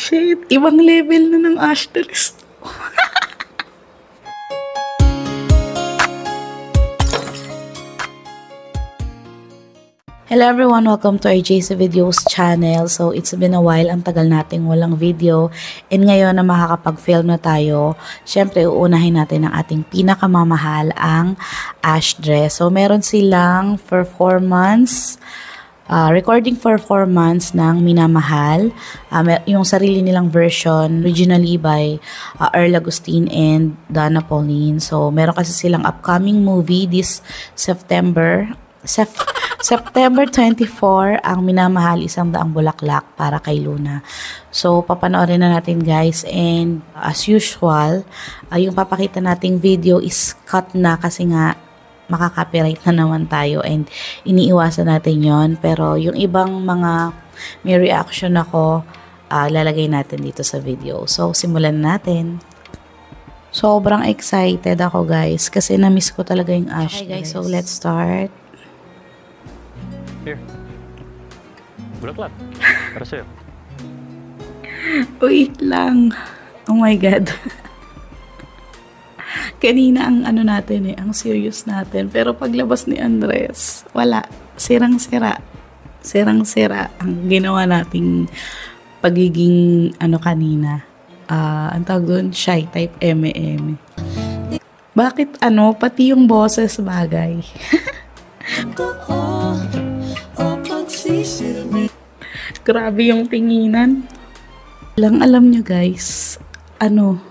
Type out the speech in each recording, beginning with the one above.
Shit, ibang level na ng asterisk. Hello everyone, welcome to our JC Videos channel. So it's been a while, ang tagal nating walang video. And ngayon na makakapag-film na tayo, syempre uunahin natin ang ating pinakamamahal, ang Ash Dress. So meron silang performance, recording performance ng Minamahal, yung sarili nilang version, originally by Earl Agustin and Donna Pauline. So meron kasi silang upcoming movie this September 24, ang Minamahal, Isang Daang Bulaklak para kay Luna. So papanoorin na natin guys, and as usual, yung papakita nating video is cut na kasi nga makaka-copyright na naman tayo and iniiwasan natin yon. Pero yung ibang mga may reaction ako, lalagay natin dito sa video. So simulan natin. Sobrang excited ako guys kasi na-miss ko talaga yung Ash. Okay guys, so let's start. Here. Bulaklak. Para sa'yo. Wait lang. Oh my God. Kanina ang ano natin ang serious natin. Pero paglabas ni Andres, wala. Sirang-sira. Sirang-sira ang ginawa nating pagiging kanina. Ang tawag doon, shy type eme-eme. Bakit pati yung boses bagay? Grabe yung tinginan. Lang alam nyo guys, anong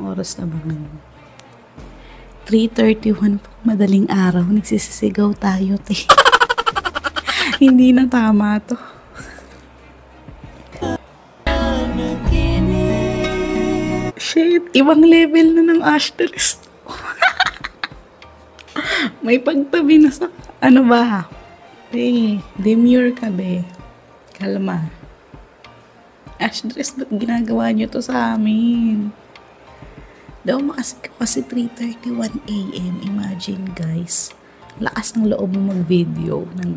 oras na ba ngayon? 3:31 po, madaling araw, nagsisisigaw tayo, te. Hindi na tama to. Shit, ibang level na ng asterisk. May pagtabi na sa, ba? Demure ka, be. Kalma. Ash Dress, ba't ginagawa nyo to sa amin? Daw makasik kasi 3:31 AM. Imagine, guys. Lakas ng loob mo mag-video ng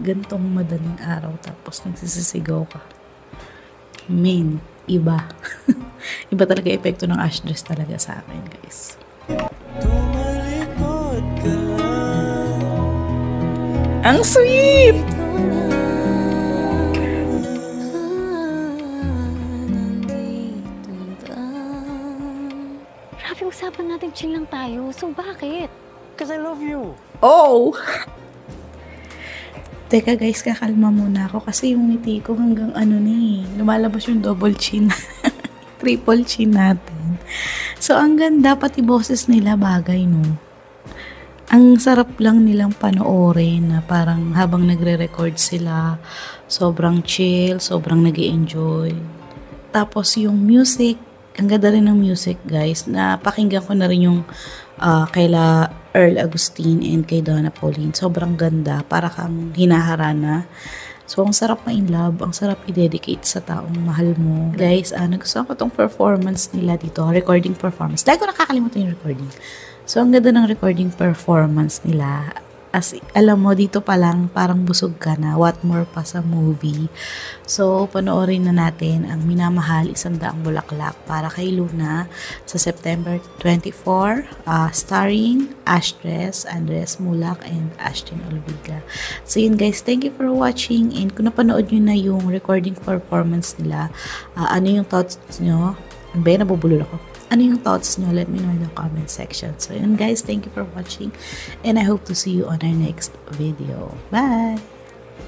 gantong madaling araw tapos nagsisisigaw ka. Man, iba. Iba talaga epekto ng Ash Dress talaga sa akin, guys. Ang sweet! Rafi, usapan natin chill lang tayo. So, bakit? Because I love you. Oh! Teka guys, kakalma muna ako kasi yung ngiti ko hanggang lumalabas yung double chin. Triple chin natin. So, ang ganda, pati boses nila bagay, no? Ang sarap lang nilang panoorin na parang habang nagre-record sila, sobrang chill, sobrang nag-i-enjoy. Tapos yung music, ang ganda rin ng music guys, na pakinggan ko na rin yung kaila Earl Agustin and kay Donna Pauline. Sobrang ganda, para kang hinaharana. So, ang sarap ma-inlove, ang sarap i-dedicate sa taong mahal mo. Guys, nagustuhan ko tong performance nila dito, recording performance. Dahil ko nakakalimutan yung recording. So, ang ganda ng recording performance nila. As alam mo, dito pa lang, parang busog ka na. What more pa sa movie. So, panoorin na natin ang Minamahal, Isang Daang Bulaklak para kay Luna sa September 24, starring Ash Dress, Andres Mulak, and Ashton Olviga. So, yun guys, thank you for watching. And kung napanood nyo na yung recording performance nila, ano yung thoughts nyo? Nabubulol ako. Ano yung thoughts nyo? Let me know in the comment section. So yun guys, thank you for watching and I hope to see you on our next video. Bye!